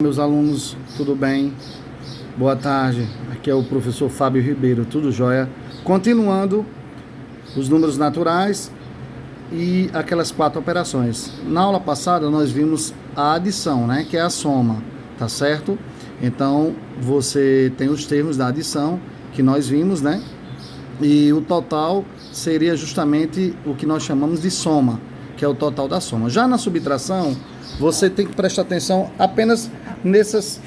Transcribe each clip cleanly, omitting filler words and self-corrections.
Meus alunos, tudo bem? Boa tarde, aqui é o professor Fábio Ribeiro, tudo jóia? Continuando os números naturais e aquelas 4 operações. Na aula passada nós vimos a adição, né, que é a soma, tá certo? Então você tem os termos da adição que nós vimos, né? E o total seria justamente o que nós chamamos de soma, que é o total da soma. Já na subtração, você tem que prestar atenção apenas nesses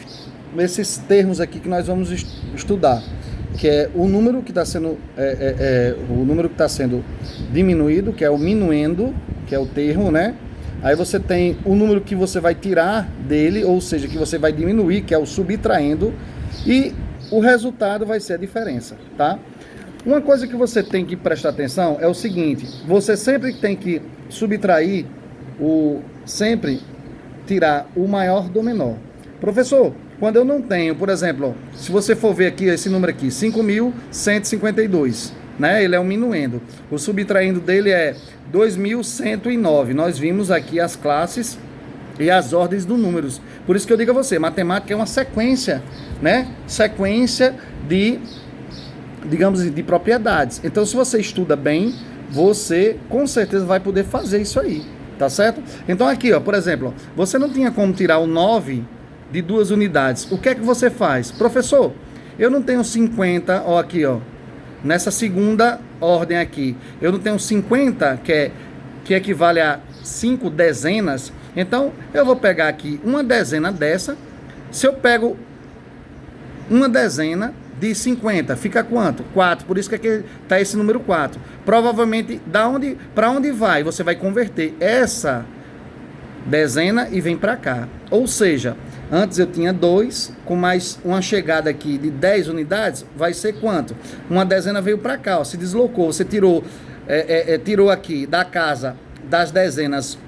termos aqui que nós vamos estudar, que é o número que está sendo diminuído, que é o minuendo, que é o termo, né? Aí você tem o número que você vai tirar dele, ou seja, que você vai diminuir, que é o subtraindo, e o resultado vai ser a diferença, tá? Uma coisa que você tem que prestar atenção é o seguinte: você sempre tem que subtrair sempre tirar o maior do menor. Professor, quando eu não tenho, por exemplo, se você for ver aqui esse número aqui, 5.152, né? Ele é um minuendo. O subtraindo dele é 2.109. Nós vimos aqui as classes e as ordens dos números. Por isso que eu digo a você, matemática é uma sequência, né? Sequência de, digamos, de propriedades. Então, se você estuda bem, você com certeza vai poder fazer isso aí, tá certo? Então aqui, ó, por exemplo, você não tinha como tirar o 9 de 2 unidades. O que é que você faz? Professor, eu não tenho 50, ó, aqui, ó, nessa segunda ordem aqui, eu não tenho 50, que equivale a 5 dezenas. Então, eu vou pegar aqui uma dezena dessa. Se eu pego uma dezena de 50, fica quanto? 4, por isso que aqui está esse número 4. Provavelmente, para onde vai? Você vai converter essa dezena e vem para cá. Ou seja, antes eu tinha 2, com mais uma chegada aqui de 10 unidades, vai ser quanto? Uma dezena veio para cá, ó, se deslocou, você tirou aqui da casa das dezenas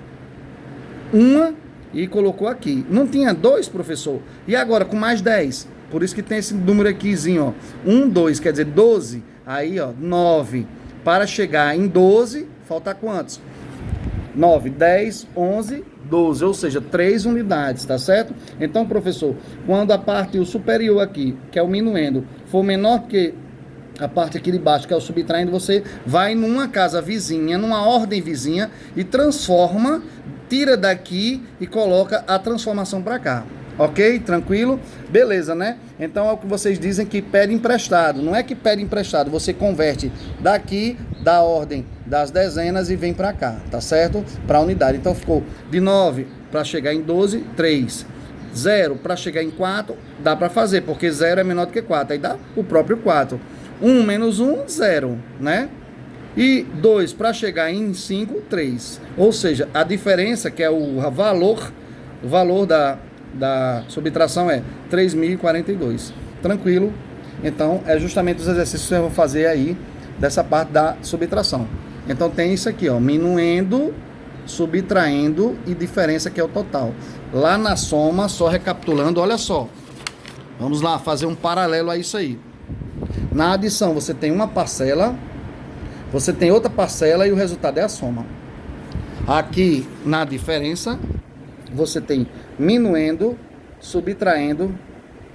uma e colocou aqui. Não tinha 2, professor? E agora com mais 10? Por isso que tem esse número aquizinho, ó. 1, 2, quer dizer 12. Aí, ó, 9. Para chegar em 12, falta quantos? 9, 10, 11, 12. Ou seja, 3 unidades, tá certo? Então, professor, quando a parte superior aqui, que é o minuendo, for menor que a parte aqui de baixo, que é o subtraindo, você vai numa casa vizinha, numa ordem vizinha e transforma, tira daqui e coloca a transformação para cá. Ok? Tranquilo? Beleza, né? Então é o que vocês dizem que pede emprestado. Não é que pede emprestado, você converte daqui, da ordem das dezenas e vem para cá, tá certo? Para a unidade. Então ficou de 9 para chegar em 12, 3. 0 para chegar em 4, dá para fazer, porque 0 é menor do que 4. Aí dá o próprio 4. 1 menos 1, 0, né? E 2 para chegar em 5, 3. Ou seja, a diferença, que é o valor da subtração é 3.042. Tranquilo? Então, é justamente os exercícios que vocês vão fazer aí dessa parte da subtração. Então, tem isso aqui, ó, minuendo, subtraindo e diferença, que é o total. Lá na soma, só recapitulando, olha só. Vamos lá, fazer um paralelo a isso aí. Na adição, você tem uma parcela, você tem outra parcela e o resultado é a soma. Aqui, na diferença, você tem minuendo, subtraindo,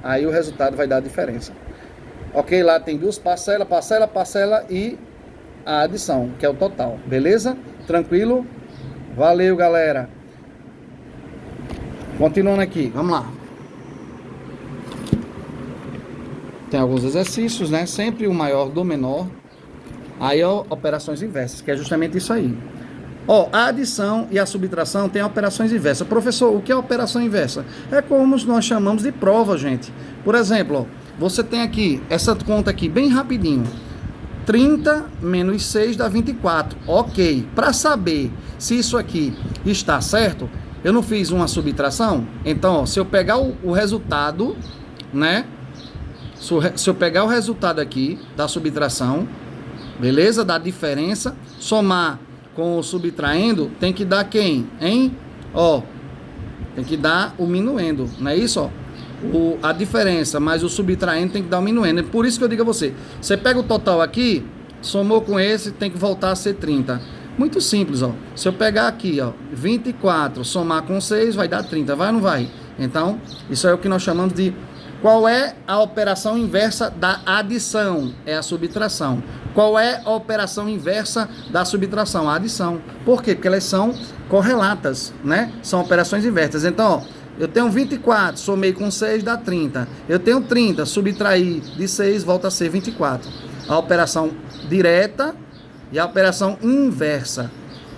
aí o resultado vai dar a diferença. Ok? Lá tem 2 parcelas, parcela e a adição, que é o total. Beleza? Tranquilo? Valeu, galera. Continuando aqui, vamos lá. Tem alguns exercícios, né? Sempre o maior do menor. Aí, ó, operações inversas, que é justamente isso aí. Ó, a adição e a subtração tem operações inversas. Professor, o que é operação inversa? É como nós chamamos de prova, gente. Por exemplo, ó, você tem aqui, essa conta aqui, bem rapidinho. 30 menos 6 dá 24. Ok. Para saber se isso aqui está certo, eu não fiz uma subtração? Então, ó, se eu pegar o resultado, né? Se eu pegar o resultado aqui da subtração, beleza? Da diferença, somar com o subtraindo, tem que dar quem? Hein? Ó, tem que dar o minuendo, não é isso? Ó, a diferença mais o subtraindo tem que dar o minuendo. É por isso que eu digo a você, você pega o total aqui, somou com esse, tem que voltar a ser 30. Muito simples, ó. Se eu pegar aqui, ó, 24, somar com 6, vai dar 30, vai ou não vai? Então, isso é o que nós chamamos de qual é a operação inversa da adição? É a subtração. Qual é a operação inversa da subtração? A adição. Por quê? Porque elas são correlatas, né? São operações inversas. Então, ó, eu tenho 24, somei com 6, dá 30. Eu tenho 30, subtrair de 6, volta a ser 24. A operação direta e a operação inversa.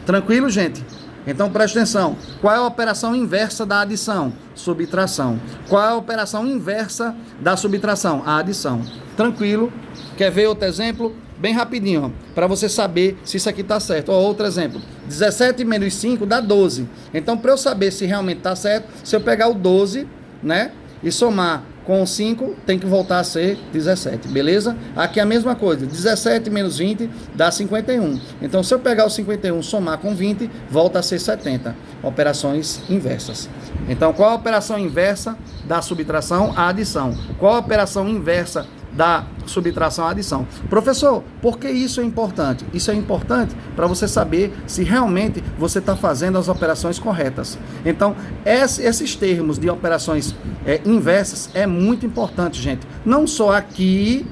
Tranquilo, gente? Então, preste atenção. Qual é a operação inversa da adição? Subtração. Qual é a operação inversa da subtração? A adição. Tranquilo? Quer ver outro exemplo? Bem rapidinho, para você saber se isso aqui está certo. Ó, outro exemplo. 17 menos 5 dá 12. Então, para eu saber se realmente está certo, se eu pegar o 12, né, e somar com 5, tem que voltar a ser 17, beleza? Aqui é a mesma coisa, 17 menos 20 dá 51. Então, se eu pegar o 51 somar com 20, volta a ser 70. Operações inversas. Então, qual a operação inversa da subtração? A adição. Qual a operação inversa da subtração à adição? Professor, por que isso é importante? Isso é importante para você saber se realmente você está fazendo as operações corretas. Então, esses termos de operações inversas é muito importante, gente. Não só aqui,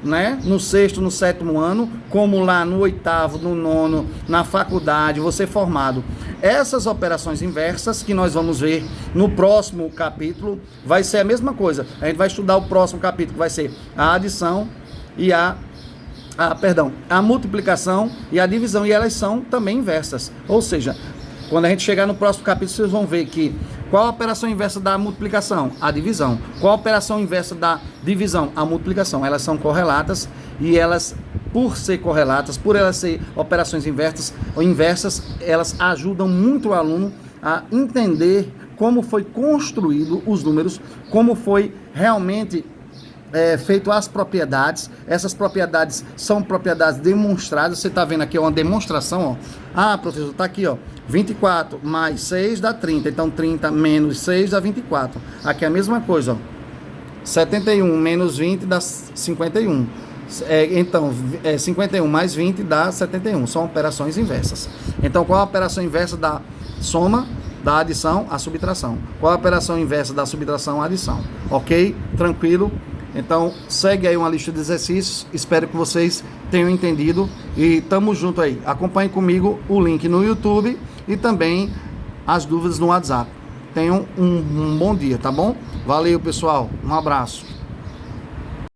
né, no 6º, no 7º ano, como lá no 8º, no 9º, na faculdade, você formado. Essas operações inversas que nós vamos ver no próximo capítulo, vai ser a mesma coisa. A gente vai estudar o próximo capítulo, que vai ser a adição e a multiplicação e a divisão, e elas são também inversas. Ou seja, quando a gente chegar no próximo capítulo, vocês vão ver que qual a operação inversa da multiplicação? A divisão. Qual a operação inversa da divisão? A multiplicação. Elas são correlatas e elas, por ser correlatas, por elas serem operações inversas, elas ajudam muito o aluno a entender como foi construído os números, como foi realmente feito as propriedades. Essas propriedades são propriedades demonstradas. Você está vendo aqui uma demonstração, ó. Ah, professor, está aqui, ó. 24 mais 6 dá 30. Então, 30 menos 6 dá 24. Aqui é a mesma coisa, ó. 71 menos 20 dá 51. Então, 51 mais 20 dá 71. São operações inversas. Então, qual a operação inversa da soma, da adição à subtração? Qual a operação inversa da subtração à adição? Ok? Tranquilo? Então, segue aí uma lista de exercícios. Espero que vocês tenham entendido. E tamo junto aí. Acompanhe comigo o link no YouTube e também as dúvidas no WhatsApp. Tenham um bom dia, tá bom? Valeu, pessoal. Um abraço.